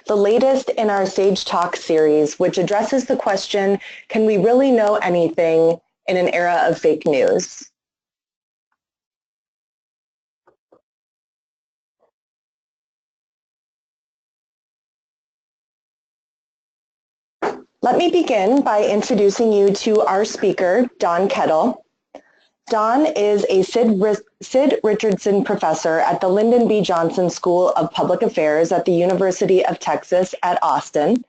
the latest in our Sage Talk series, which addresses the question, can we really know anything in an era of fake news? Let me begin by introducing you to our speaker, Don Kettl. Don is a Sid Richardson Professor at the Lyndon B. Johnson School of Public Affairs at the University of Texas at Austin.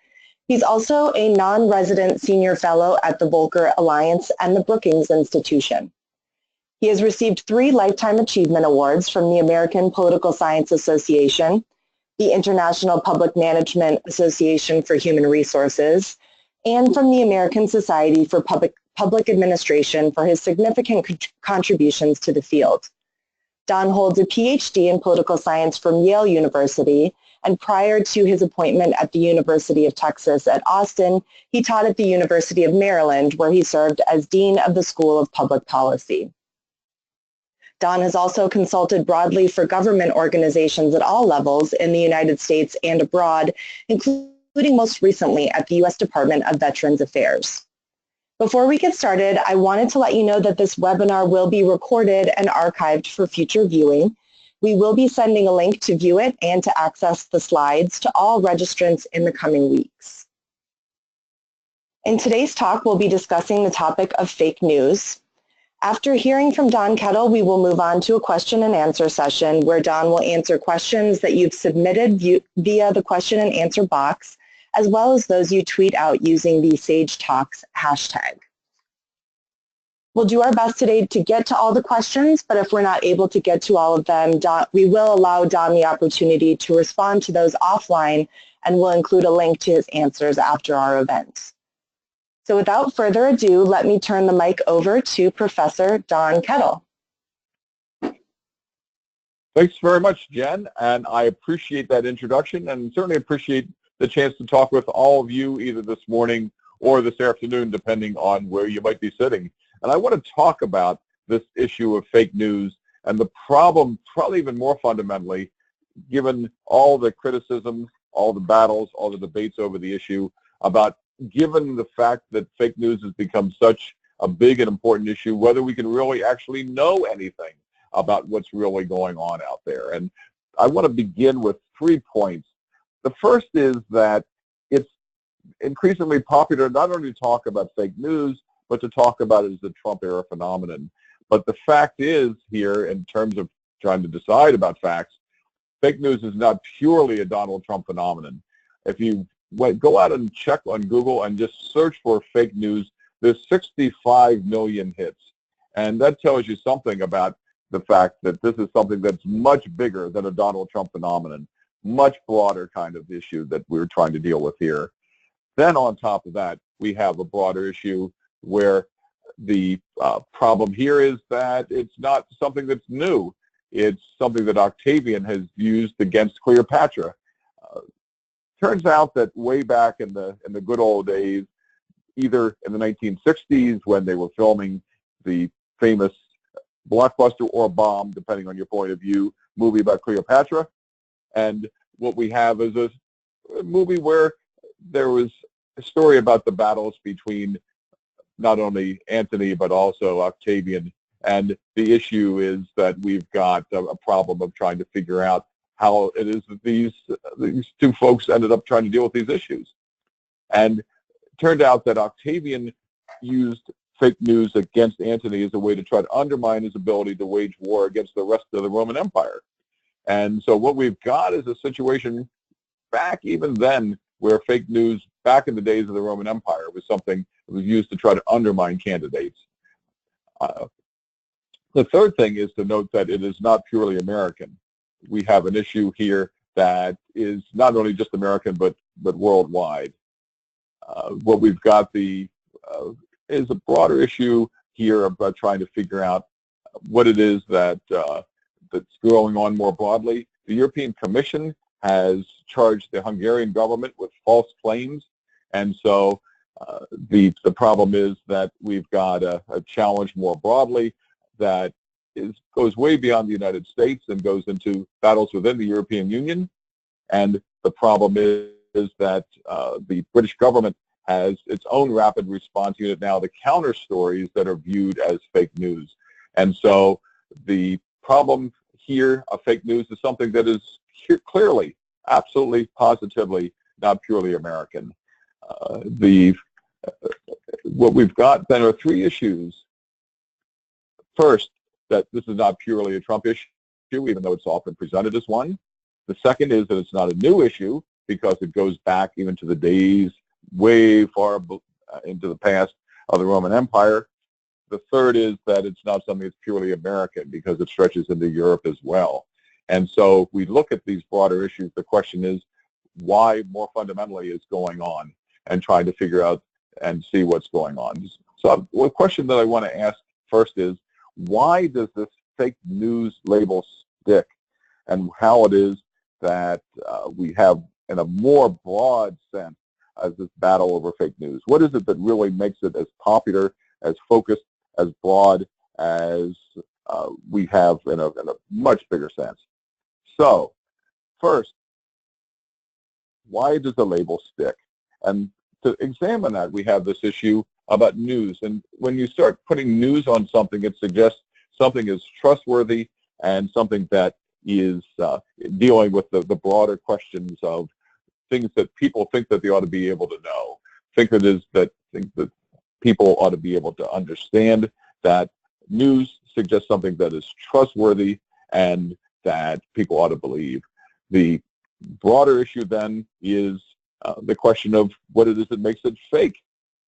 He's also a non-resident senior fellow at the Volcker Alliance and the Brookings Institution. He has received 3 Lifetime Achievement Awards from the American Political Science Association, the International Public Management Association for Human Resources, and from the American Society for Public Administration for his significant contributions to the field. Don holds a PhD in political science from Yale University, and prior to his appointment at the University of Texas at Austin, he taught at the University of Maryland, where he served as Dean of the School of Public Policy. Don has also consulted broadly for government organizations at all levels in the United States and abroad, including most recently at the U.S. Department of Veterans Affairs. Before we get started, I wanted to let you know that this webinar will be recorded and archived for future viewing. We will be sending a link to view it and to access the slides to all registrants in the coming weeks. In today's talk, we'll be discussing the topic of fake news. After hearing from Don Kettl, we will move on to a question and answer session where Don will answer questions that you've submitted via the question and answer box, as well as those you tweet out using the Sage Talks hashtag. We'll do our best today to get to all the questions, but if we're not able to get to all of them, we will allow Don the opportunity to respond to those offline, and we'll include a link to his answers after our event. So without further ado, let me turn the mic over to Professor Don Kettl. Thanks very much, Jen, and I appreciate that introduction and certainly appreciate the chance to talk with all of you either this morning or this afternoon, depending on where you might be sitting. And I want to talk about this issue of fake news and the problem, probably even more fundamentally, given all the criticisms, all the battles, all the debates over the issue, about given the fact that fake news has become such a big and important issue, whether we can really actually know anything about what's really going on out there. And I want to begin with 3 points. The first is that it's increasingly popular not only to talk about fake news, but to talk about it as the Trump era phenomenon. But the fact is here, in terms of trying to decide about facts, fake news is not purely a Donald Trump phenomenon. If you go out and check on Google and just search for fake news, there's 65 million hits. And that tells you something about the fact that this is something that's much bigger than a Donald Trump phenomenon, much broader kind of issue that we're trying to deal with here. Then on top of that, we have a broader issue where the problem here is that it's not something that's new. It's something that Octavian has used against Cleopatra. Turns out that way back in the good old days, either in the 1960s when they were filming the famous blockbuster or bomb, depending on your point of view, movie about Cleopatra, and what we have is a movie where there was a story about the battles between not only Antony but also Octavian, and the issue is that we've got a problem of trying to figure out how it is that these 2 folks ended up trying to deal with these issues. And it turned out that Octavian used fake news against Antony as a way to try to undermine his ability to wage war against the rest of the Roman Empire. And so what we've got is a situation back even then where fake news back in the days of the Roman Empire was something that was used to try to undermine candidates. The third thing is to note that it is not purely American. We have an issue here that is not only just American but worldwide. What we've got is a broader issue here about trying to figure out what it is that's going on more broadly. The European Commission has charged the Hungarian government with false claims, and so the problem is that we've got a challenge more broadly that goes way beyond the United States and goes into battles within the European Union. And the problem is is that the British government has its own rapid response unit now to counter stories that are viewed as fake news. And so the problem here of fake news is something that is clearly, absolutely, positively not purely American. What we've got then are three issues. First, that this is not purely a Trump issue, even though it's often presented as one. The second is that it's not a new issue because it goes back even to the days way far into the past of the Roman Empire. The third is that it's not something that's purely American because it stretches into Europe as well. And so if we look at these broader issues, the question is why more fundamentally is going on and trying to figure out and see what's going on. So one question that I want to ask first is, why does this fake news label stick, and how it is that we have, in a more broad sense, as this battle over fake news? What is it that really makes it as popular, as focused, as broad as we have in a much bigger sense? So, first, why does the label stick? And to examine that, we have this issue about news. And when you start putting news on something, it suggests something is trustworthy and something that is dealing with the broader questions of things that people think that they ought to be able to know. Think that people ought to be able to understand, that news suggests something that is trustworthy and that people ought to believe. The broader issue then is the question of what it is that makes it fake.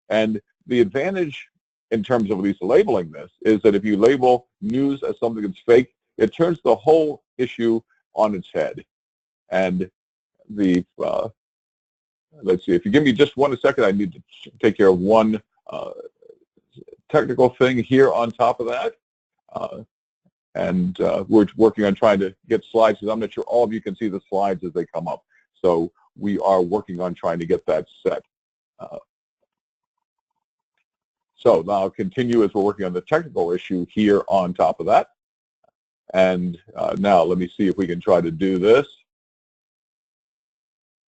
And the advantage in terms of at least labeling this is that if you label news as something that's fake, it turns the whole issue on its head. And let's see, if you give me just 1 second, I need to take care of one technical thing here on top of that. We're working on trying to get slides, because I'm not sure all of you can see the slides as they come up. So we are working on trying to get that set. So now I'll continue as we're working on the technical issue here on top of that. And now let me see if we can try to do this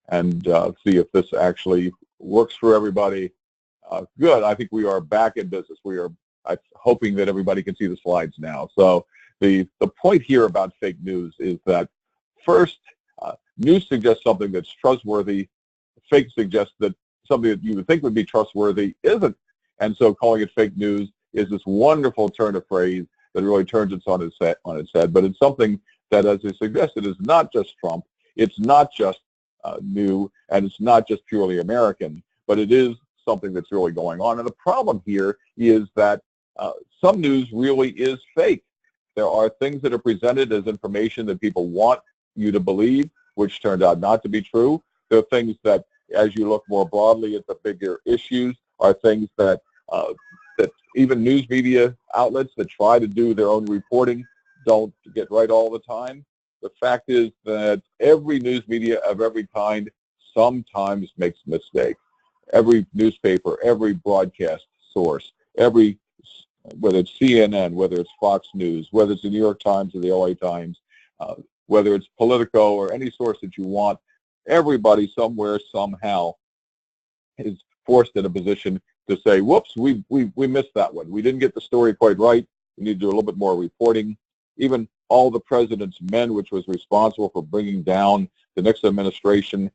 and see if this actually works for everybody. Good, I think we are back in business. We are hoping that everybody can see the slides now. So the point here about fake news is that first, news suggests something that's trustworthy. Fake suggests that something that you would think would be trustworthy isn't. And so calling it fake news is this wonderful turn of phrase that really turns it on its head. But it's something that, as I suggested, is not just Trump. It's not just new, and it's not just purely American, but it is something that's really going on. And the problem here is that some news really is fake. There are things that are presented as information that people want you to believe, which turned out not to be true. There are things that, as you look more broadly at the bigger issues, are things that that even news media outlets that try to do their own reporting don't get right all the time. The fact is that every news media of every kind sometimes makes mistakes. Every newspaper, every broadcast source, whether it's CNN, whether it's Fox News, whether it's the New York Times or the LA Times, whether it's Politico or any source that you want, everybody somewhere, somehow is forced in a position to say, whoops, we missed that one. We didn't get the story quite right. We need to do a little bit more reporting. Even All the President's Men, which was responsible for bringing down the Nixon administration,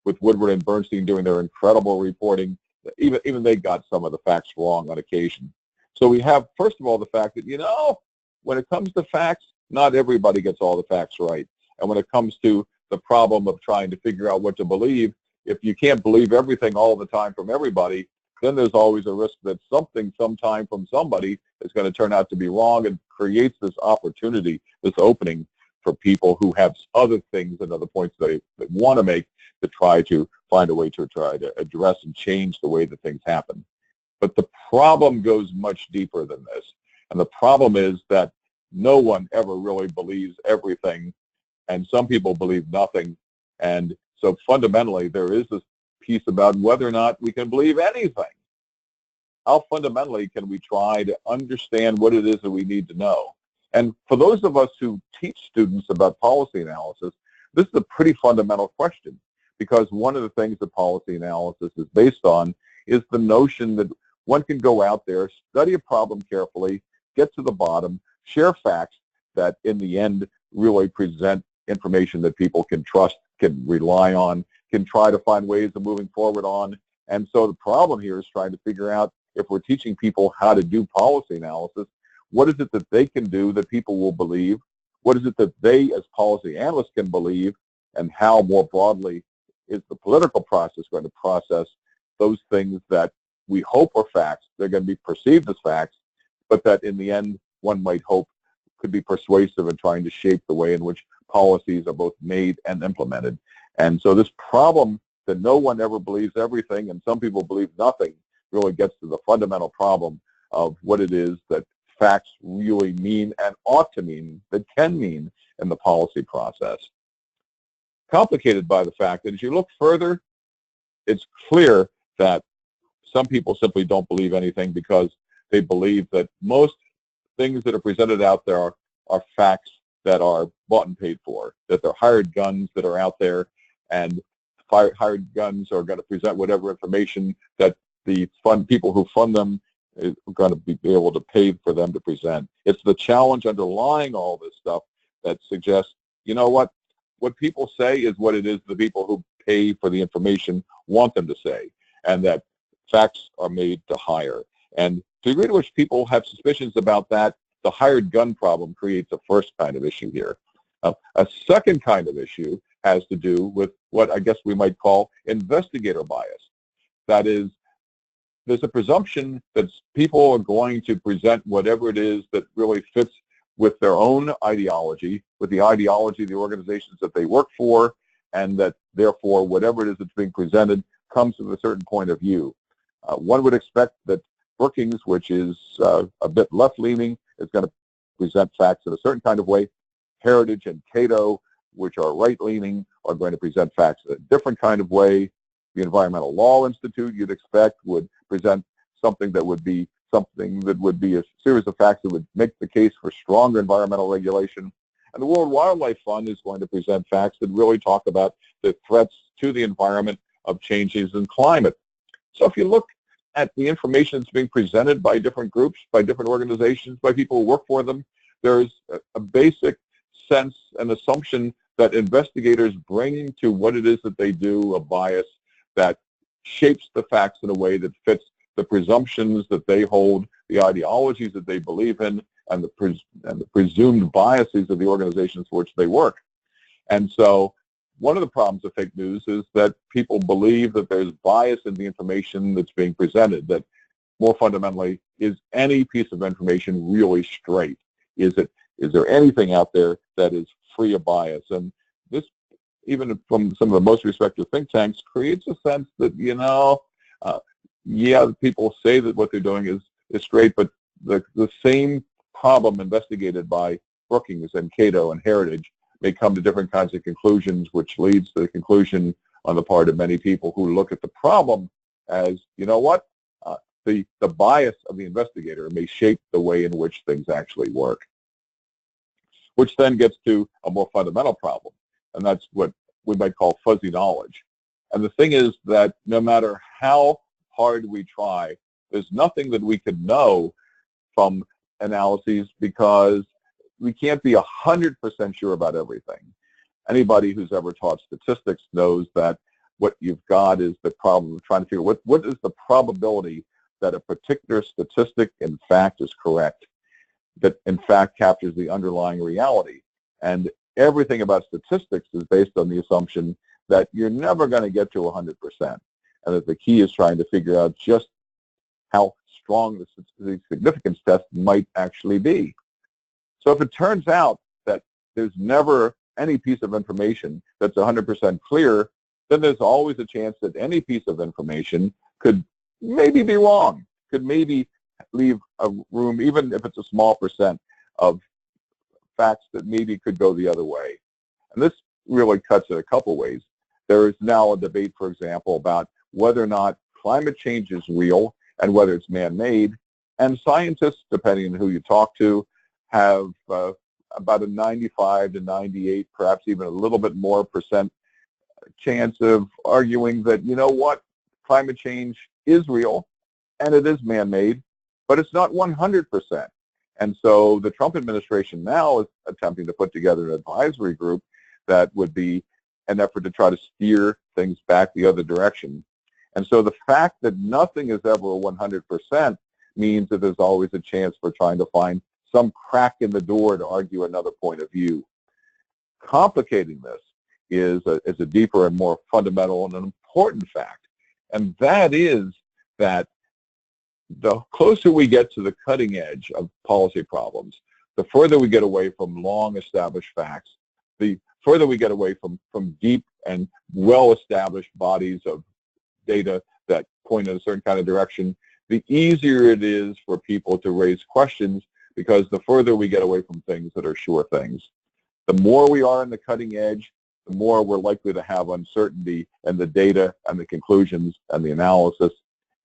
with Woodward and Bernstein doing their incredible reporting, even they got some of the facts wrong on occasion. So we have, first of all, the fact that, when it comes to facts, not everybody gets all the facts right. And when it comes to the problem of trying to figure out what to believe, if you can't believe everything all the time from everybody, then there's always a risk that something sometime from somebody is going to turn out to be wrong, and creates this opportunity, this opening for people who have other things and other points they want to make, to try to find a way to try to address and change the way that things happen. But the problem goes much deeper than this. And the problem is that no one ever really believes everything, and some people believe nothing. And so fundamentally, there is this piece about whether or not we can believe anything. How fundamentally can we try to understand what it is that we need to know? And for those of us who teach students about policy analysis, this is a pretty fundamental question, because one of the things that policy analysis is based on is the notion that one can go out there, study a problem carefully, get to the bottom, share facts that in the end really present information that people can trust, can rely on, can try to find ways of moving forward on. And so the problem here is trying to figure out, if we're teaching people how to do policy analysis, what is it that they can do that people will believe? What is it that they as policy analysts can believe? And how more broadly is the political process going to process those things that we hope are facts? They're going to be perceived as facts, but that in the end one might hope could be persuasive in trying to shape the way in which policies are both made and implemented. And so this problem that no one ever believes everything and some people believe nothing really gets to the fundamental problem of what it is that facts really mean and ought to mean, that can mean in the policy process. Complicated by the fact that as you look further, it's clear that some people simply don't believe anything because they believe that most things that are presented out there are facts that are bought and paid for, that they're hired guns that are out there, and hired guns are going to present whatever information that the people who fund them are going to be able to pay for them to present. It's the challenge underlying all this stuff that suggests, you know what people say is what it is the people who pay for the information want them to say, and that facts are made to hire. And to the degree to which people have suspicions about that, the hired gun problem creates a first kind of issue here. A second kind of issue has to do with what I guess we might call investigator bias. That is, there's a presumption that people are going to present whatever it is that really fits with their own ideology, with the ideology of the organizations that they work for, and that therefore whatever it is that's being presented comes from a certain point of view. One would expect that Brookings, which is a bit left-leaning, is going to present facts in a certain kind of way. Heritage and Cato, which are right-leaning, are going to present facts in a different kind of way. The Environmental Law Institute, you'd expect, would present something that would be a series of facts that would make the case for stronger environmental regulation. And the World Wildlife Fund is going to present facts that really talk about the threats to the environment of changes in climate. So if you look at the information that's being presented by different groups, by different organizations, by people who work for them, there's a basic sense and assumption that investigators bring to what it is that they do a bias that shapes the facts in a way that fits the presumptions that they hold, the ideologies that they believe in, and the presumed biases of the organizations for which they work. And so one of the problems of fake news is that people believe that there's bias in the information that's being presented, that more fundamentally, is any piece of information really straight? Is there anything out there that is free of bias? And this, even from some of the most respected think tanks, creates a sense that, yeah, people say that what they're doing is straight, but the same problem investigated by Brookings and Cato and Heritage may come to different kinds of conclusions, which leads to the conclusion on the part of many people who look at the problem as, the bias of the investigator may shape the way in which things actually work, which then gets to a more fundamental problem, and that's what we might call fuzzy knowledge. And the thing is that no matter how hard we try, there's nothing that we could know from analyses because we can't be 100% sure about everything. Anybody who's ever taught statistics knows that what you've got is the problem of trying to figure what is the probability that a particular statistic in fact is correct, that in fact captures the underlying reality. And everything about statistics is based on the assumption that you're never going to get to 100%, and that the key is trying to figure out just how strong the significance test might actually be. So if it turns out that there's never any piece of information that's 100% clear, then there's always a chance that any piece of information could maybe be wrong, could maybe leave a room, even if it's a small percent, of facts that maybe could go the other way. And this really cuts it a couple ways. There is now a debate, for example, about whether or not climate change is real and whether it's man-made. And scientists, depending on who you talk to, have about a 95 to 98, perhaps even a little bit more percent chance of arguing that, you know what, climate change is real and it is man-made, but it's not 100%. And so the Trump administration now is attempting to put together an advisory group that would be an effort to try to steer things back the other direction. And so the fact that nothing is ever 100% means that there's always a chance for trying to find some crack in the door to argue another point of view. Complicating this is a deeper and more fundamental and an important fact, and that is that the closer we get to the cutting edge of policy problems, the further we get away from long-established facts, the further we get away from deep and well-established bodies of data that point in a certain kind of direction, the easier it is for people to raise questions, because the further we get away from things that are sure things. The more we are in the cutting edge, the more we're likely to have uncertainty in the data and the conclusions and the analysis.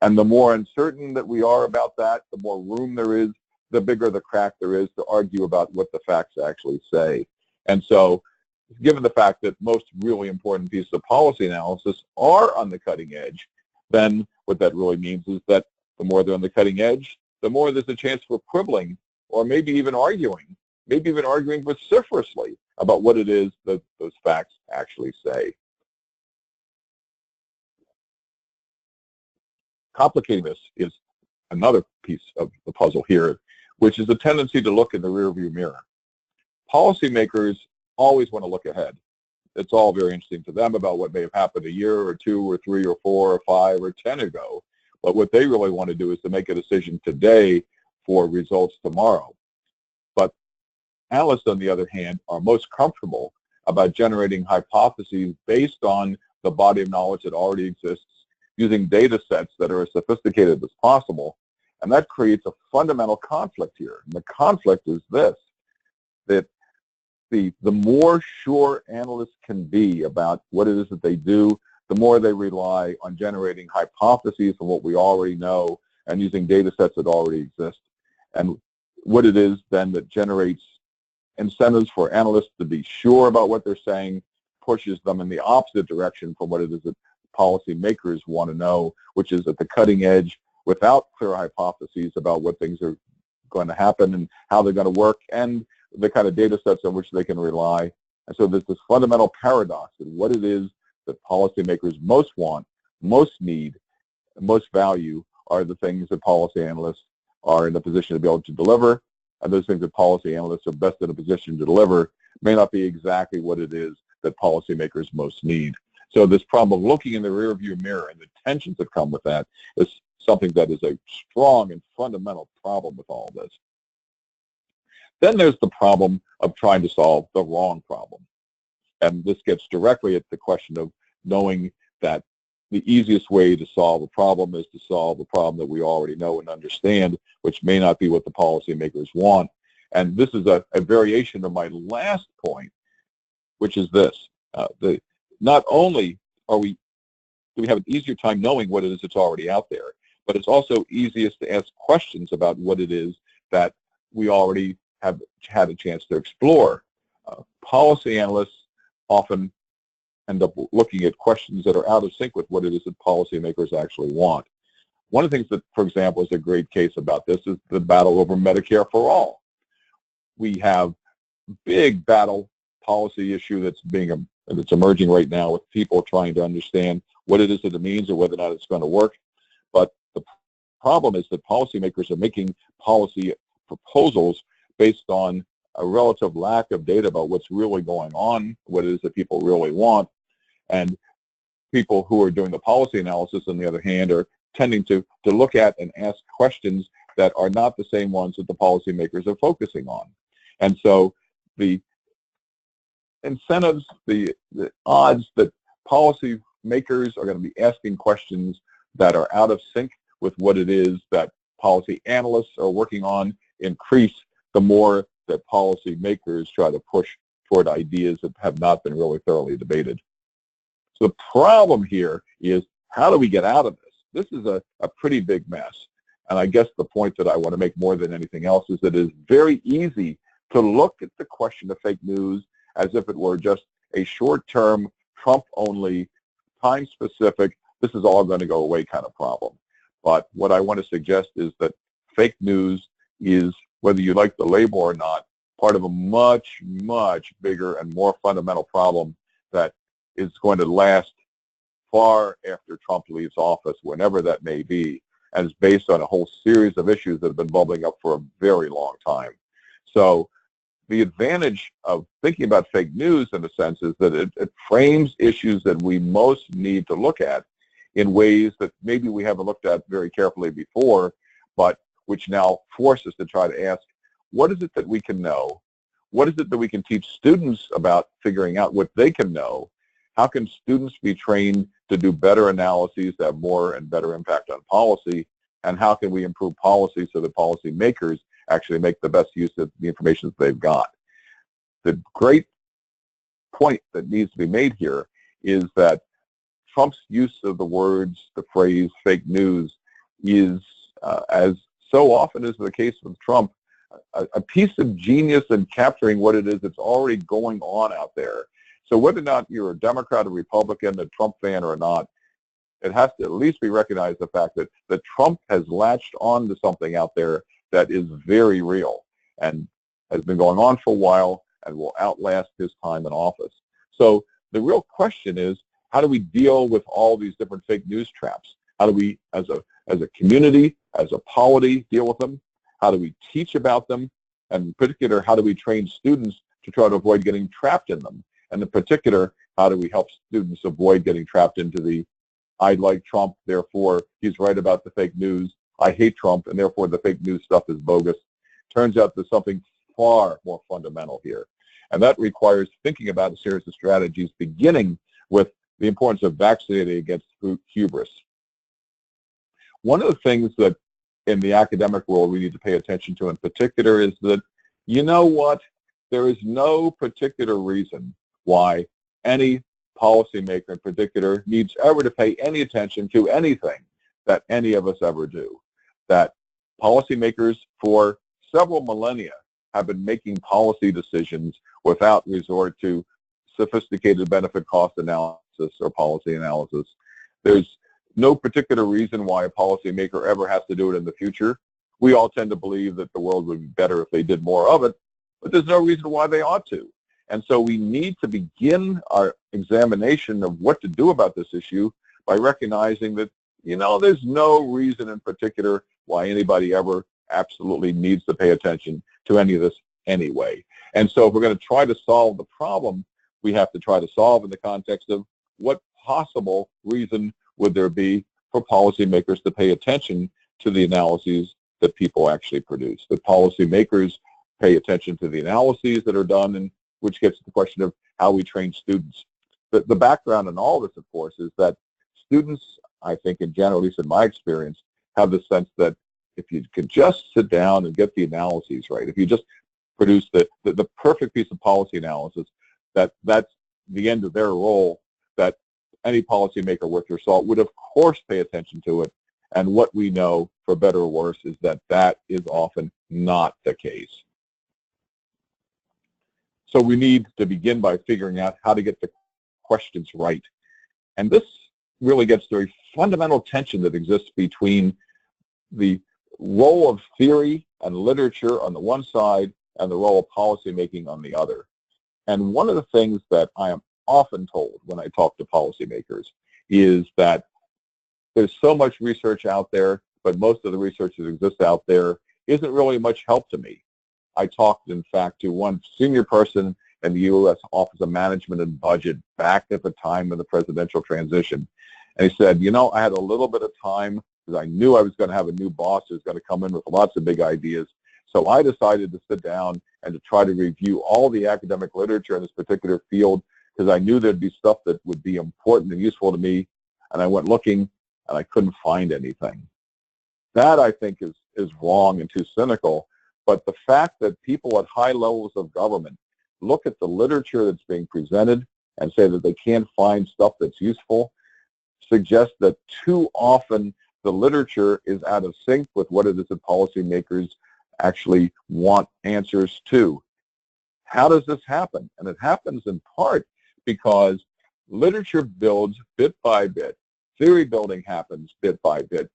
And the more uncertain that we are about that, the more room there is, the bigger the crack there is to argue about what the facts actually say. And so, given the fact that most really important pieces of policy analysis are on the cutting edge, then what that really means is that the more they're on the cutting edge, the more there's a chance for quibbling, or maybe even arguing vociferously about what it is that those facts actually say. Complicating this is another piece of the puzzle here, which is a tendency to look in the rearview mirror. Policymakers always want to look ahead. It's all very interesting to them about what may have happened a year or 2 or 3 or 4 or 5 or 10 ago. But what they really want to do is to make a decision today for results tomorrow. But analysts, on the other hand, are most comfortable about generating hypotheses based on the body of knowledge that already exists, using data sets that are as sophisticated as possible. And that creates a fundamental conflict here. And the conflict is this, that the more sure analysts can be about what it is that they do, the more they rely on generating hypotheses from what we already know and using data sets that already exist. And what it is then that generates incentives for analysts to be sure about what they're saying pushes them in the opposite direction from what it is that policymakers want to know, which is at the cutting edge without clear hypotheses about what things are going to happen and how they're going to work and the kind of data sets on which they can rely. And so there's this fundamental paradox in what it is that policymakers most want, most need, and most value are the things that policy analysts are in a position to be able to deliver, and those things that policy analysts are best in a position to deliver may not be exactly what it is that policymakers most need. So this problem of looking in the rearview mirror and the tensions that come with that is something that is a strong and fundamental problem with all this. Then there's the problem of trying to solve the wrong problem. And this gets directly at the question of knowing that the easiest way to solve a problem is to solve a problem that we already know and understand, which may not be what the policymakers want. And this is a variation of my last point, which is this. Not only do we have an easier time knowing what it is that's already out there, but it's also easiest to ask questions about what it is that we already have had a chance to explore. Policy analysts often end up looking at questions that are out of sync with what it is that policymakers actually want. One of the things that, for example, is a great case about this is the battle over Medicare for all. We have big battle policy issue that's emerging right now with people trying to understand what it is that it means or whether or not it's going to work. But the problem is that policymakers are making policy proposals based on a relative lack of data about what's really going on, what it is that people really want. And people who are doing the policy analysis, on the other hand, are tending to look at and ask questions that are not the same ones that the policymakers are focusing on. And so the incentives, the odds that policymakers are going to be asking questions that are out of sync with what it is that policy analysts are working on increase the more that policymakers try to push toward ideas that have not been really thoroughly debated. So the problem here is, how do we get out of this? This is a pretty big mess. And I guess the point that I want to make more than anything else is that it is very easy to look at the question of fake news as if it were just a short-term Trump-only, time-specific, this is all going to go away kind of problem. But what I want to suggest is that fake news is, whether you like the label or not, part of a much, much bigger and more fundamental problem that is going to last far after Trump leaves office, whenever that may be, and is based on a whole series of issues that have been bubbling up for a very long time. So the advantage of thinking about fake news, in a sense, is that it frames issues that we most need to look at in ways that maybe we haven't looked at very carefully before, but which now force us to try to ask, what is it that we can know? What is it that we can teach students about figuring out what they can know? How can students be trained to do better analyses that have more and better impact on policy? And how can we improve policy so that policymakers actually make the best use of the information that they've got? The great point that needs to be made here is that Trump's use of the phrase fake news is, as so often is the case with Trump, a piece of genius in capturing what it is that's already going on out there. So whether or not you're a Democrat or Republican, a Trump fan or not, it has to at least be recognized the fact that Trump has latched on to something out there that is very real and has been going on for a while and will outlast his time in office. So the real question is, how do we deal with all these different fake news traps? How do we, as a community, as a polity, deal with them? How do we teach about them? And in particular, how do we train students to try to avoid getting trapped in them? And in particular, how do we help students avoid getting trapped into the, I like Trump, therefore he's right about the fake news. I hate Trump, and therefore the fake news stuff is bogus. Turns out there's something far more fundamental here. And that requires thinking about a series of strategies, beginning with the importance of vaccinating against hubris. One of the things that in the academic world we need to pay attention to in particular is that, you know what, there is no particular reason why any policymaker in particular needs ever to pay any attention to anything that any of us ever do. That policymakers for several millennia have been making policy decisions without resort to sophisticated benefit cost analysis or policy analysis. There's no particular reason why a policymaker ever has to do it in the future. We all tend to believe that the world would be better if they did more of it, but there's no reason why they ought to. And so we need to begin our examination of what to do about this issue by recognizing that, you know, there's no reason in particular why anybody ever absolutely needs to pay attention to any of this anyway. And so if we're going to try to solve the problem, we have to try to solve in the context of what possible reason would there be for policymakers to pay attention to the analyses that people actually produce. That policymakers pay attention to the analyses that are done, and which gets to the question of how we train students. The background in all this, of course, is that students, I think in general, at least in my experience, have the sense that if you could just sit down and get the analyses right, if you just produce the perfect piece of policy analysis, that's the end of their role, that any policymaker worth their salt would of course pay attention to it. And what we know, for better or worse, is that that is often not the case. So we need to begin by figuring out how to get the questions right. And this really gets to a fundamental tension that exists between the role of theory and literature on the one side and the role of policymaking on the other. And one of the things that I am often told when I talk to policymakers is that there's so much research out there, but most of the research that exists out there isn't really much help to me. I talked, in fact, to one senior person in the U.S. Office of Management and Budget back at the time of the presidential transition. And he said, you know, I had a little bit of time because I knew I was going to have a new boss who's going to come in with lots of big ideas. So I decided to sit down and to try to review all the academic literature in this particular field because I knew there'd be stuff that would be important and useful to me. And I went looking and I couldn't find anything. That, I think, is wrong and too cynical. But the fact that people at high levels of government look at the literature that's being presented and say that they can't find stuff that's useful suggests that too often the literature is out of sync with what it is that policymakers actually want answers to. How does this happen? And it happens in part because Literature builds bit by bit. Theory building happens bit by bit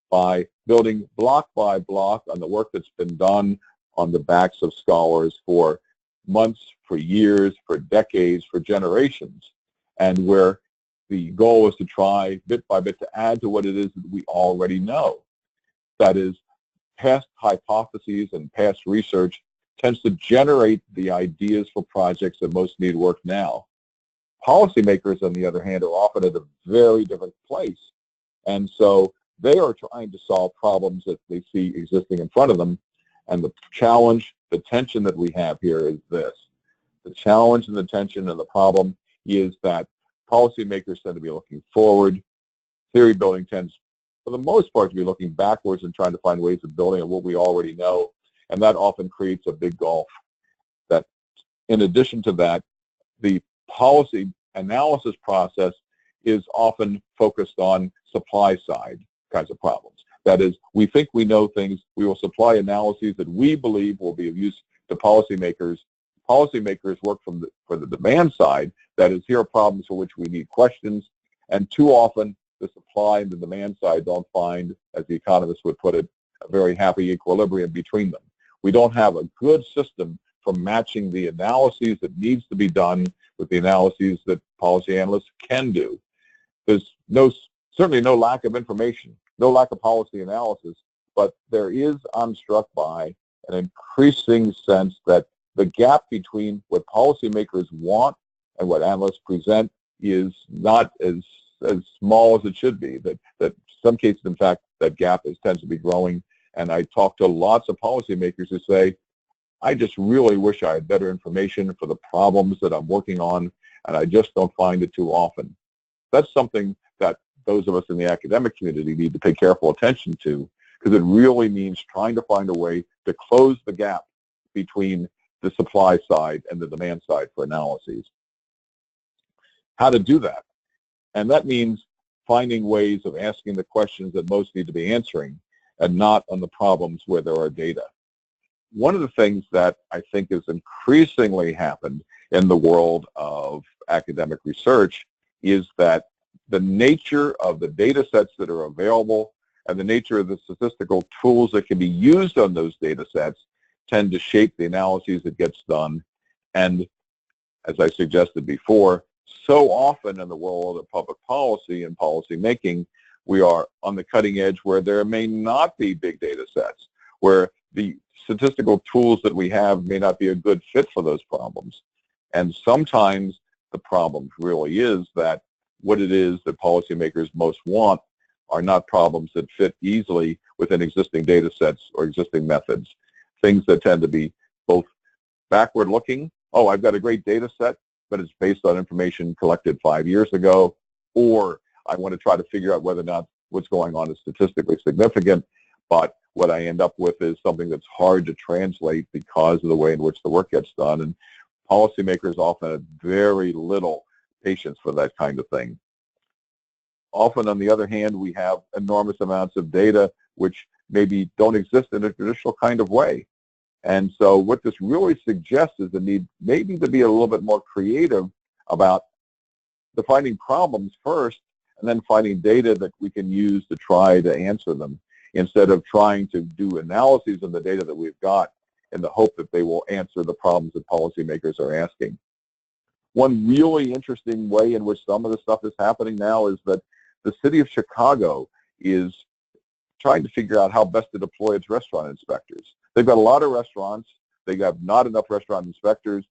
by building block by block on the work that's been done on the backs of scholars for months, for years, for decades, for generations, and where the goal is to try bit by bit to add to what it is that we already know. That is, past hypotheses and past research tends to generate the ideas for projects that most need work now. Policymakers, on the other hand, are often at a very different place. And so they are trying to solve problems that they see existing in front of them. And the challenge, the tension that we have here is this. The challenge and the tension and the problem is that policymakers tend to be looking forward. Theory building tends, for the most part, to be looking backwards and trying to find ways of building on what we already know. And that often creates a big gulf. That, in addition to that, the policy analysis process is often focused on supply side kinds of problems. That is, we think we know things, we will supply analyses that we believe will be of use to policymakers. Policymakers work for the demand side, that is, here are problems for which we need questions, and too often the supply and the demand side don't find, as the economists would put it, a very happy equilibrium between them. We don't have a good system for matching the analyses that needs to be done with the analyses that policy analysts can do. There's certainly no lack of information, no lack of policy analysis, but there is, I'm struck by, an increasing sense that the gap between what policymakers want and what analysts present is not as small as it should be. That in some cases, in fact, that gap tends to be growing. And I talk to lots of policymakers who say, I just really wish I had better information for the problems that I'm working on, and I just don't find it too often. That's something that those of us in the academic community need to pay careful attention to, because it really means trying to find a way to close the gap between the supply side and the demand side for analyses. How to do that? And that means finding ways of asking the questions that most need to be answering and not on the problems where there are data. One of the things that I think has increasingly happened in the world of academic research is that the nature of the data sets that are available and the nature of the statistical tools that can be used on those data sets tend to shape the analyses that gets done. And as I suggested before, so often in the world of public policy and policy making, we are on the cutting edge where there may not be big data sets, where the statistical tools that we have may not be a good fit for those problems. And sometimes the problem really is that what it is that policymakers most want are not problems that fit easily within existing data sets or existing methods. Things that tend to be both backward-looking, oh, I've got a great data set, but it's based on information collected 5 years ago, or I want to try to figure out whether or not what's going on is statistically significant, but what I end up with is something that's hard to translate because of the way in which the work gets done. And policymakers often have very little patience for that kind of thing. Often, on the other hand, we have enormous amounts of data which maybe don't exist in a traditional kind of way. And so what this really suggests is the need maybe to be a little bit more creative about defining problems first and then finding data that we can use to try to answer them, instead of trying to do analyses of the data that we've got in the hope that they will answer the problems that policymakers are asking. One really interesting way in which some of this stuff is happening now is that the city of Chicago is trying to figure out how best to deploy its restaurant inspectors. They've got a lot of restaurants. They have not enough restaurant inspectors.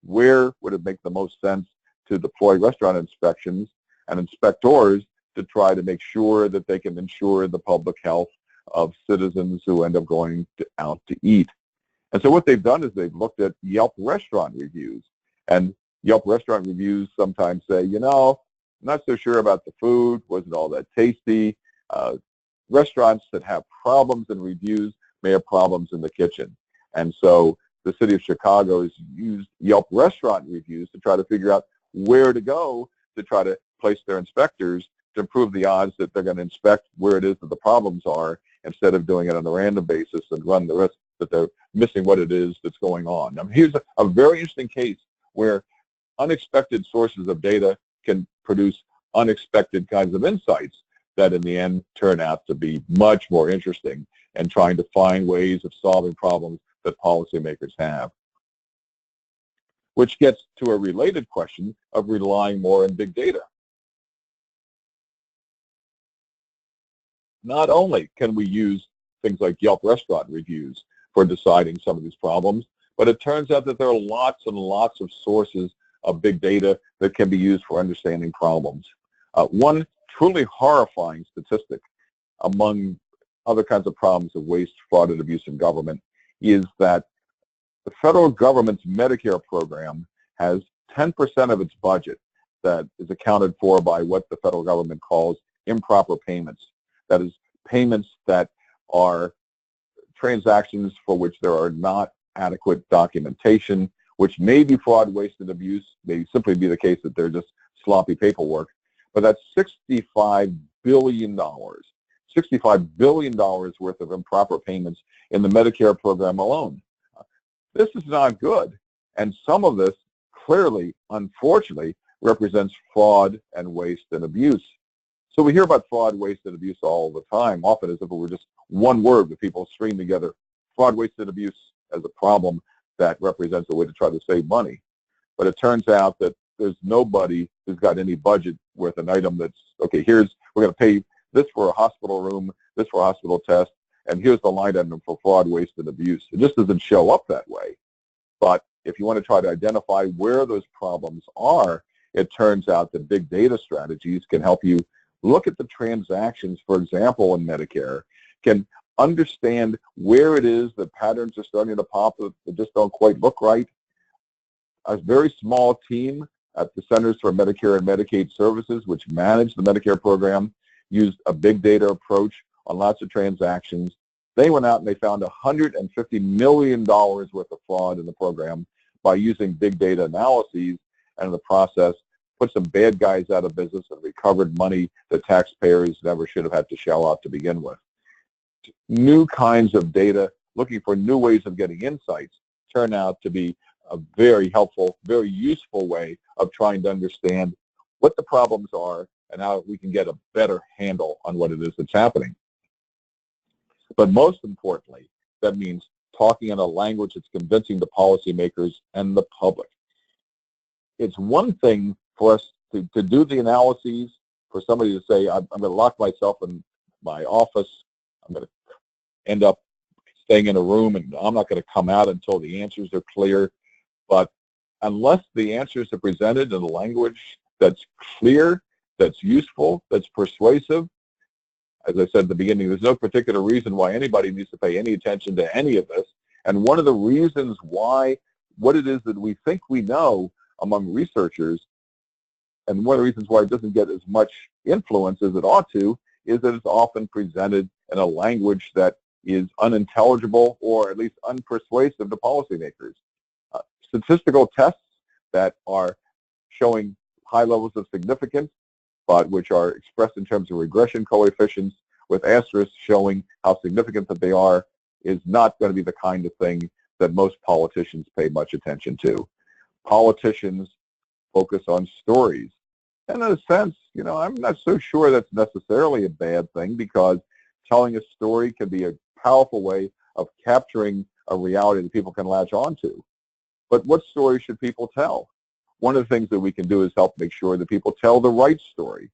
Where would it make the most sense to deploy restaurant inspections and inspectors to try to make sure that they can ensure the public health of citizens who end up going out to eat? And so what they've done is they've looked at Yelp restaurant reviews. And Yelp restaurant reviews sometimes say, you know, I'm not so sure about the food, wasn't all that tasty. Restaurants that have problems in reviews may have problems in the kitchen. And so the city of Chicago has used Yelp restaurant reviews to try to figure out where to go to try to place their inspectors to improve the odds that they're going to inspect where it is that the problems are, instead of doing it on a random basis and run the risk that they're missing what it is that's going on. I mean, here's a very interesting case where unexpected sources of data can produce unexpected kinds of insights that in the end turn out to be much more interesting and trying to find ways of solving problems that policymakers have. Which gets to a related question of relying more on big data. Not only can we use things like Yelp restaurant reviews for deciding some of these problems, but it turns out that there are lots and lots of sources of big data that can be used for understanding problems. One truly horrifying statistic among other kinds of problems of waste, fraud, and abuse in government is that the federal government's Medicare program has 10% of its budget that is accounted for by what the federal government calls improper payments. That is, payments that are transactions for which there are not adequate documentation, which may be fraud, waste, and abuse, may simply be the case that they're just sloppy paperwork. But that's $65 billion. $65 billion worth of improper payments in the Medicare program alone. This is not good, and some of this clearly, unfortunately, represents fraud and waste and abuse. So we hear about fraud, waste, and abuse all the time, often as if it were just one word that people string together, fraud, waste, and abuse as a problem that represents a way to try to save money. But it turns out that there's nobody who's got any budget worth an item that's, okay, we're going to pay this for a hospital room, this for a hospital test, and here's the line item for fraud, waste, and abuse. It just doesn't show up that way. But if you want to try to identify where those problems are, it turns out that big data strategies can help you look at the transactions, for example, in Medicare, can understand where it is that patterns are starting to pop that just don't quite look right. A very small team at the Centers for Medicare and Medicaid Services, which manage the Medicare program, used a big data approach on lots of transactions. They went out and they found $150 million worth of fraud in the program by using big data analyses, and in the process put some bad guys out of business and recovered money that taxpayers never should have had to shell out to begin with. New kinds of data, looking for new ways of getting insights, turn out to be a very helpful, very useful way of trying to understand what the problems are and how we can get a better handle on what it is that's happening. But most importantly, that means talking in a language that's convincing the policymakers and the public. It's one thing for us to do the analyses, for somebody to say, I'm going to lock myself in my office, I'm going to end up staying in a room, and I'm not going to come out until the answers are clear. But unless the answers are presented in a language that's clear, that's useful, that's persuasive, as I said at the beginning, there's no particular reason why anybody needs to pay any attention to any of this. And one of the reasons why, what it is that we think we know among researchers, and one of the reasons why it doesn't get as much influence as it ought to, is that it's often presented in a language that is unintelligible or at least unpersuasive to policymakers. Statistical tests that are showing high levels of significance, but which are expressed in terms of regression coefficients with asterisks showing how significant that they are, is not going to be the kind of thing that most politicians pay much attention to. Politicians focus on stories. And in a sense, I'm not so sure that's necessarily a bad thing, because telling a story can be a powerful way of capturing a reality that people can latch onto. But what story should people tell? One of the things that we can do is help make sure that people tell the right story.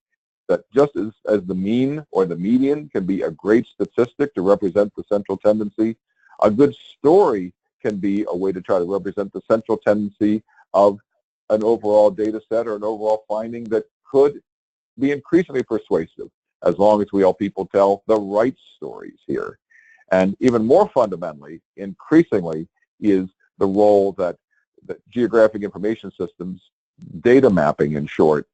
That just as the mean or the median can be a great statistic to represent the central tendency, a good story can be a way to try to represent the central tendency of an overall data set or an overall finding that could be increasingly persuasive, as long as we help people tell the right stories here. And even more fundamentally, increasingly, is the role that geographic information systems, data mapping in short,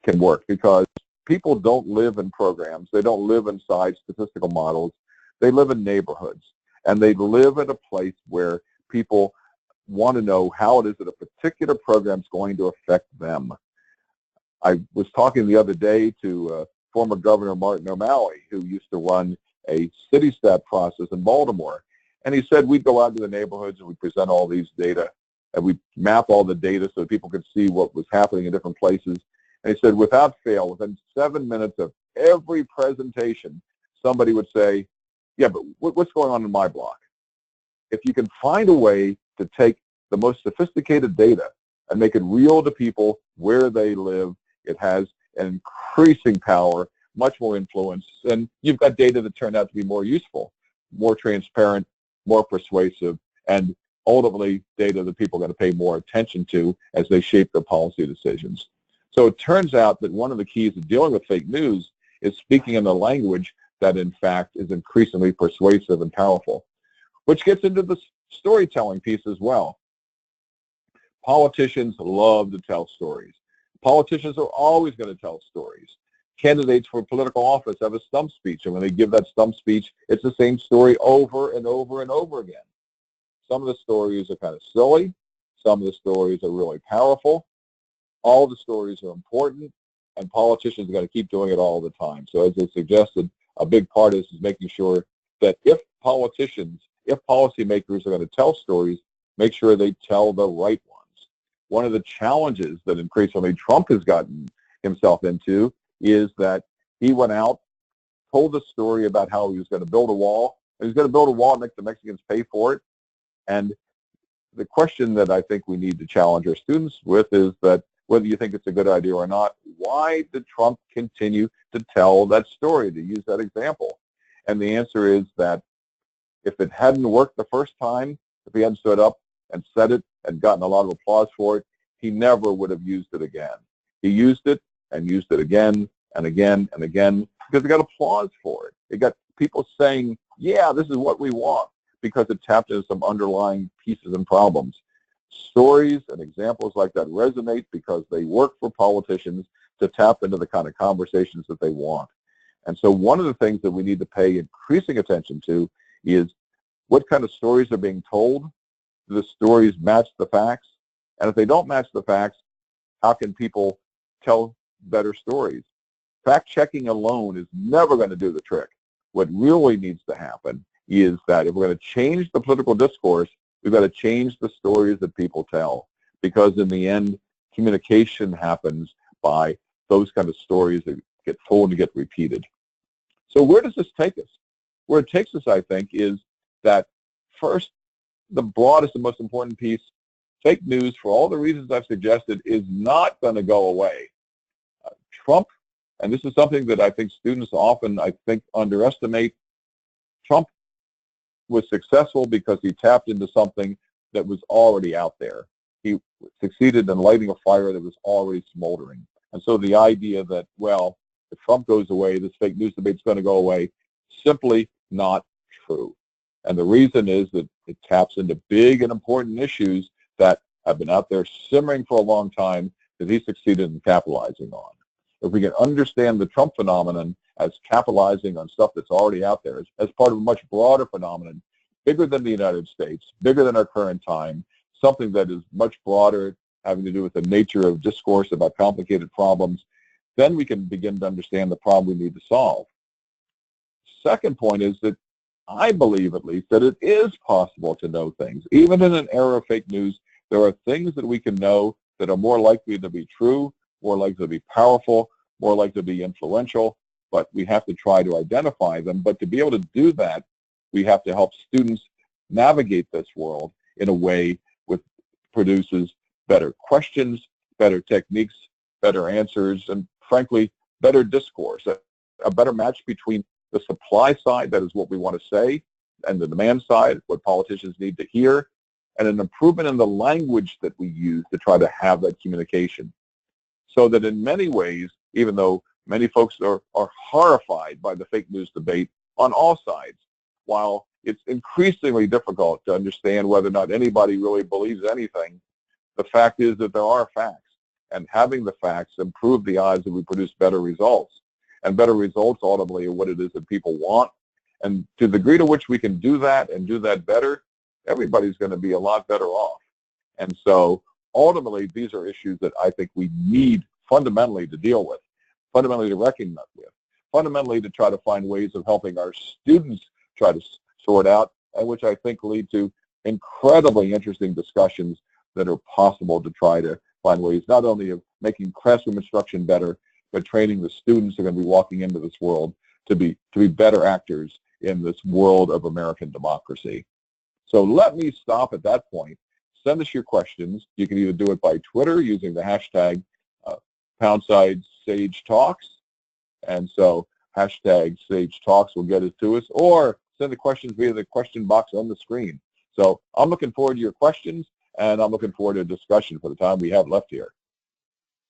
can work, because people don't live in programs, they don't live inside statistical models, they live in neighborhoods, and they live at a place where people want to know how it is that a particular program is going to affect them. I was talking the other day to former Governor Martin O'Malley, who used to run a city stat process in Baltimore, and he said we'd go out into the neighborhoods and we'd present all these data, and we'd map all the data so that people could see what was happening in different places. And he said, without fail, within 7 minutes of every presentation, somebody would say, yeah, but what's going on in my block? If you can find a way to take the most sophisticated data and make it real to people where they live, it has an increasing power, much more influence, and you've got data that turned out to be more useful, more transparent, more persuasive, and ultimately data that people are going to pay more attention to as they shape their policy decisions. So it turns out that one of the keys to dealing with fake news is speaking in a language that in fact is increasingly persuasive and powerful, which gets into the storytelling piece as well. Politicians love to tell stories. Politicians are always going to tell stories. Candidates for political office have a stump speech, and when they give that stump speech, it's the same story over and over and over again. Some of the stories are kind of silly. Some of the stories are really powerful. All the stories are important, and politicians are going to keep doing it all the time. So as I suggested, a big part of this is making sure that if politicians, if policymakers are going to tell stories, make sure they tell the right ones. One of the challenges that increasingly Trump has gotten himself into is that he went out, told a story about how he was going to build a wall. He was going to build a wall and make the Mexicans pay for it. And the question that I think we need to challenge our students with is that whether you think it's a good idea or not, why did Trump continue to tell that story, to use that example? And the answer is that if it hadn't worked the first time, if he hadn't stood up and said it and gotten a lot of applause for it, he never would have used it again. He used it and used it again and again and again because he got applause for it. It got people saying, yeah, this is what we want, because it tapped into some underlying pieces and problems. Stories and examples like that resonate because they work for politicians to tap into the kind of conversations that they want. And so one of the things that we need to pay increasing attention to is what kind of stories are being told. Do the stories match the facts? And if they don't match the facts, how can people tell better stories? Fact-checking alone is never going to do the trick. What really needs to happen is that if we're going to change the political discourse, we've got to change the stories that people tell, because in the end, communication happens by those kind of stories that get told and get repeated. So where does this take us? Where it takes us, I think, is that first, the broadest and most important piece, fake news, for all the reasons I've suggested, is not going to go away. Trump, and this is something that I think students often, underestimate, Trump was successful because he tapped into something that was already out there. He succeeded in lighting a fire that was already smoldering. And so the idea that, well, if Trump goes away, this fake news debate's going to go away, simply not true. And the reason is that it taps into big and important issues that have been out there simmering for a long time that he succeeded in capitalizing on. If we can understand the Trump phenomenon as capitalizing on stuff that's already out there, as part of a much broader phenomenon, bigger than the United States, bigger than our current time, something that is much broader, having to do with the nature of discourse about complicated problems, then we can begin to understand the problem we need to solve. Second point is that I believe, at least, that it is possible to know things. Even in an era of fake news, there are things that we can know that are more likely to be true, more likely to be powerful, more likely to be influential, but we have to try to identify them. But to be able to do that, we have to help students navigate this world in a way which produces better questions, better techniques, better answers, and frankly, better discourse, a better match between the supply side, that is what we want to say, and the demand side, what politicians need to hear, and an improvement in the language that we use to try to have that communication. So that in many ways, even though many folks are horrified by the fake news debate on all sides, while it's increasingly difficult to understand whether or not anybody really believes anything, the fact is that there are facts. And having the facts improve the odds that we produce better results. And better results ultimately are what it is that people want. And to the degree to which we can do that and do that better, everybody's going to be a lot better off. And so ultimately, these are issues that I think we need fundamentally to deal with, fundamentally to recognize with, fundamentally to try to find ways of helping our students try to sort out, and which I think lead to incredibly interesting discussions that are possible to try to find ways not only of making classroom instruction better, but training the students who are going to be walking into this world to be better actors in this world of American democracy. So let me stop at that point. Send us your questions. You can either do it by Twitter using the hashtag #SageTalks, and so hashtag #SageTalks will get it to us, or send the questions via the question box on the screen. So I'm looking forward to your questions, and I'm looking forward to a discussion for the time we have left here.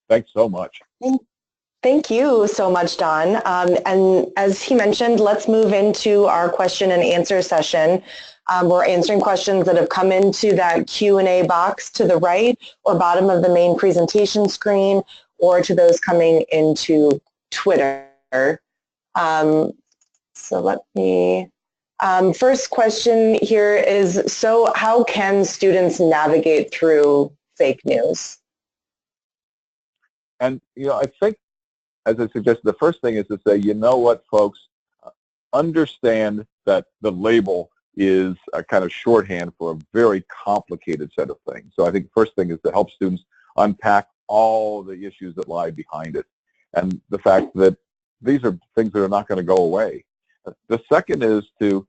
Thanks so much. Thank you so much, Don. And as he mentioned, let's move into our question and answer session. We're answering questions that have come into that Q&A box to the right or bottom of the main presentation screen, or to those coming into Twitter. So let me, first question here is, so how can students navigate through fake news? And, I think, as I suggested, the first thing is to say, you know what, folks, understand that the label is a kind of shorthand for a very complicated set of things. So I think the first thing is to help students unpack all the issues that lie behind it, and the fact that these are things that are not going to go away. The second is to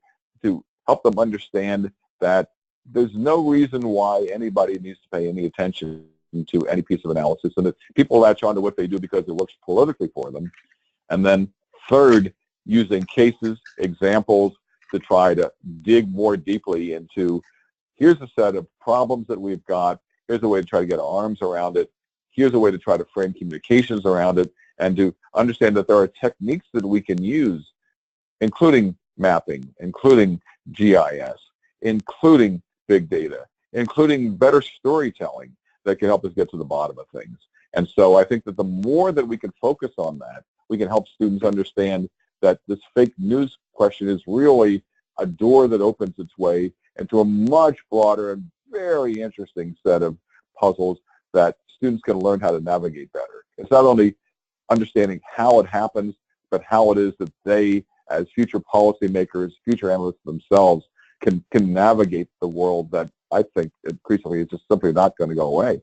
help them understand that there's no reason why anybody needs to pay any attention to any piece of analysis, and that people latch on to what they do because it works politically for them. And then third, using cases, examples, to try to dig more deeply into, here's a set of problems that we've got, here's a way to try to get our arms around it, here's a way to try to frame communications around it, and to understand that there are techniques that we can use, including mapping, including GIS, including big data, including better storytelling that can help us get to the bottom of things. And so I think that the more that we can focus on that, we can help students understand that this fake news question is really a door that opens its way into a much broader and very interesting set of puzzles that students can learn how to navigate better. It's not only understanding how it happens, but how it is that they, as future policymakers, future analysts themselves, can navigate the world that I think increasingly is just simply not going to go away.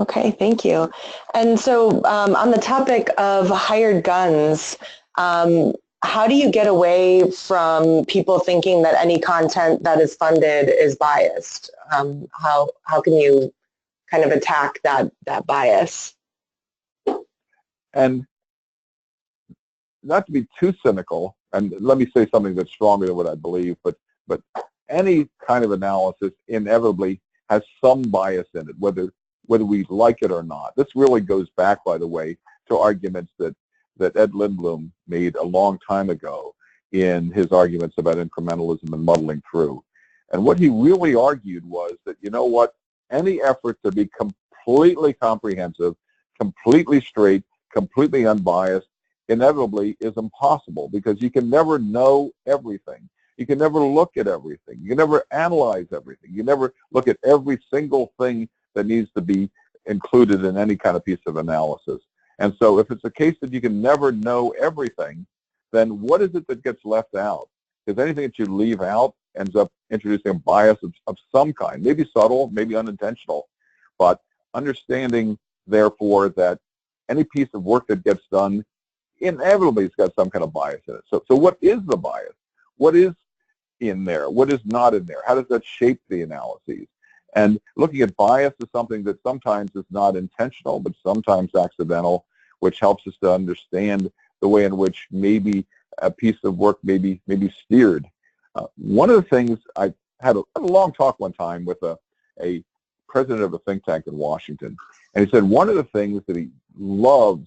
Okay, thank you. And so on the topic of hired guns, how do you get away from people thinking that any content that is funded is biased? How can you kind of attack that bias? And not to be too cynical, and let me say something that's stronger than what I believe, but any kind of analysis inevitably has some bias in it, whether we like it or not. This really goes back, by the way, to arguments that Ed Lindblom made a long time ago in his arguments about incrementalism and muddling through. And what he really argued was that, you know what, any effort to be completely comprehensive, completely straight, completely unbiased, inevitably is impossible, because you can never know everything. You can never look at everything. You can never analyze everything. You never look at every single thing that needs to be included in any kind of piece of analysis. And so if it's a case that you can never know everything, then what is it that gets left out? Because anything that you leave out ends up introducing a bias of some kind, maybe subtle, maybe unintentional, but understanding, therefore, that any piece of work that gets done inevitably has got some kind of bias in it. So what is the bias? What is in there? What is not in there? How does that shape the analyses? And looking at bias is something that sometimes is not intentional, but sometimes accidental, which helps us to understand the way in which maybe a piece of work may be steered. One of the things, I had a long talk one time with a president of a think tank in Washington, and he said one of the things that he loves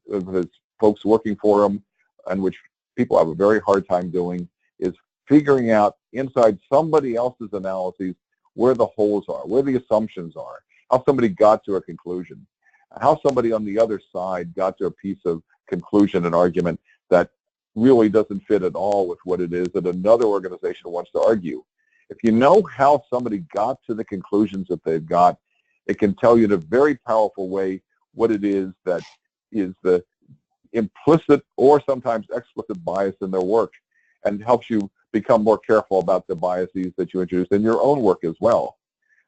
of his folks working for him, and which people have a very hard time doing, is figuring out inside somebody else's analyses where the holes are, where the assumptions are, how somebody got to a conclusion, how somebody on the other side got to a piece of conclusion and argument that really doesn't fit at all with what it is that another organization wants to argue. If you know how somebody got to the conclusions that they've got, it can tell you in a very powerful way what it is that is the implicit or sometimes explicit bias in their work, and helps you become more careful about the biases that you introduce in your own work as well.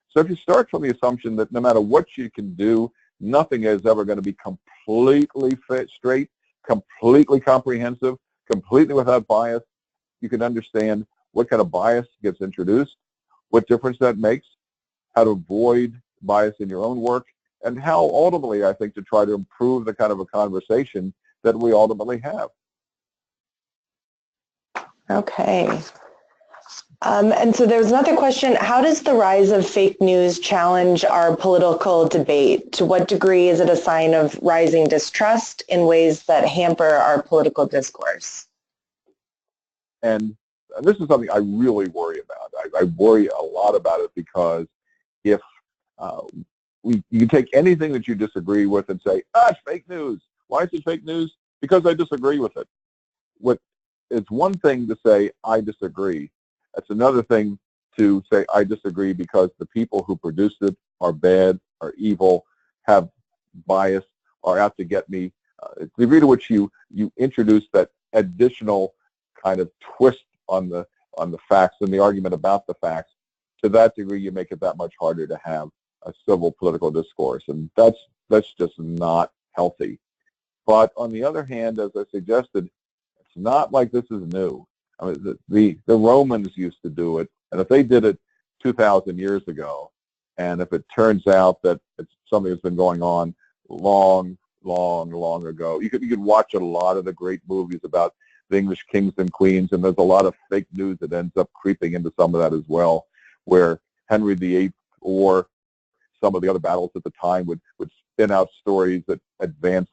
So if you start from the assumption that no matter what you can do, nothing is ever going to be completely straight, completely comprehensive, completely without bias, you can understand what kind of bias gets introduced, what difference that makes, how to avoid bias in your own work, and how ultimately, I think, to try to improve the kind of a conversation that we ultimately have. Okay. And so there's another question. How does the rise of fake news challenge our political debate? To what degree is it a sign of rising distrust in ways that hamper our political discourse? And this is something I really worry about. I worry a lot about it because if you take anything that you disagree with and say, it's fake news. Why is it fake news? Because I disagree with it. It's one thing to say, I disagree. It's another thing to say, I disagree because the people who produced it are bad, are evil, have bias, are out to get me. The degree to which you introduce that additional kind of twist on the facts and the argument about the facts, to that degree you make it that much harder to have a civil political discourse, and that's just not healthy. But on the other hand, as I suggested, it's not like this is new. I mean, the Romans used to do it, and if they did it 2,000 years ago, and if it turns out that it's something that's been going on long ago, you could watch a lot of the great movies about the English kings and queens, and there's a lot of fake news that ends up creeping into some of that as well, where Henry VIII or some of the other battles at the time would spin out stories that advance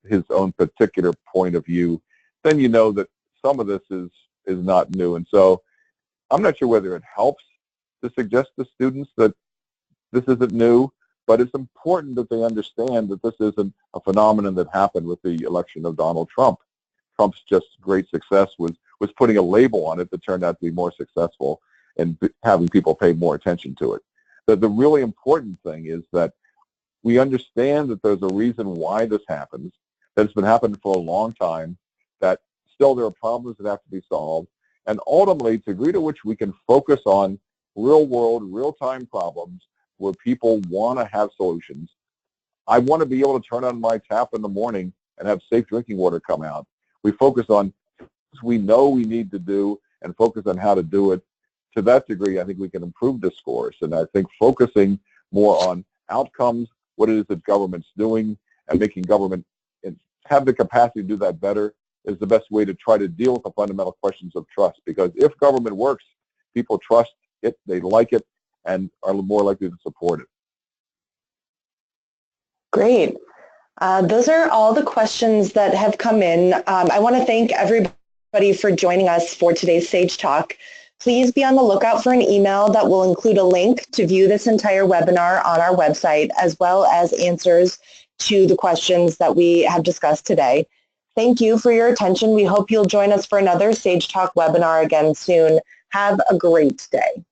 his own particular point of view. Then you know that some of this is not new. And so I'm not sure whether it helps to suggest to students that this isn't new, but it's important that they understand that this isn't a phenomenon that happened with the election of Donald Trump. Trump's just great success was putting a label on it that turned out to be more successful and having people pay more attention to it. The really important thing is that we understand that there's a reason why this happens, that it's been happening for a long time, that still there are problems that have to be solved, and ultimately, to the degree to which we can focus on real-world, real-time problems where people want to have solutions. I want to be able to turn on my tap in the morning and have safe drinking water come out. We focus on things we know we need to do and focus on how to do it. To that degree, I think we can improve discourse, and I think focusing more on outcomes, what it is that government's doing, and making government have the capacity to do that better is the best way to try to deal with the fundamental questions of trust. Because if government works, people trust it, they like it, and are more likely to support it. Great. Those are all the questions that have come in. I want to thank everybody for joining us for today's Sage Talk. Please be on the lookout for an email that will include a link to view this entire webinar on our website, as well as answers to the questions that we have discussed today. Thank you for your attention. We hope you'll join us for another Sage Talk webinar again soon. Have a great day.